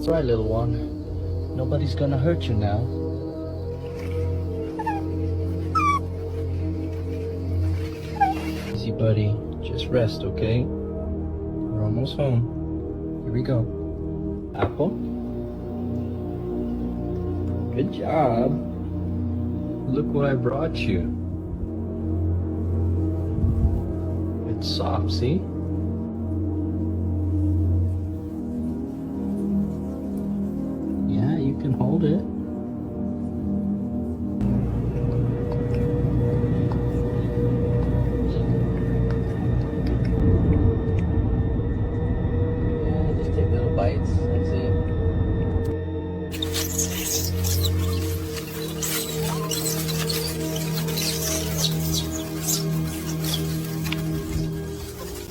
That's right, little one. Nobody's gonna hurt you now. Easy, buddy. Just rest, okay? We're almost home. Here we go. Apple. Good job. Look what I brought you. It's soft, see? Yeah, you can hold it.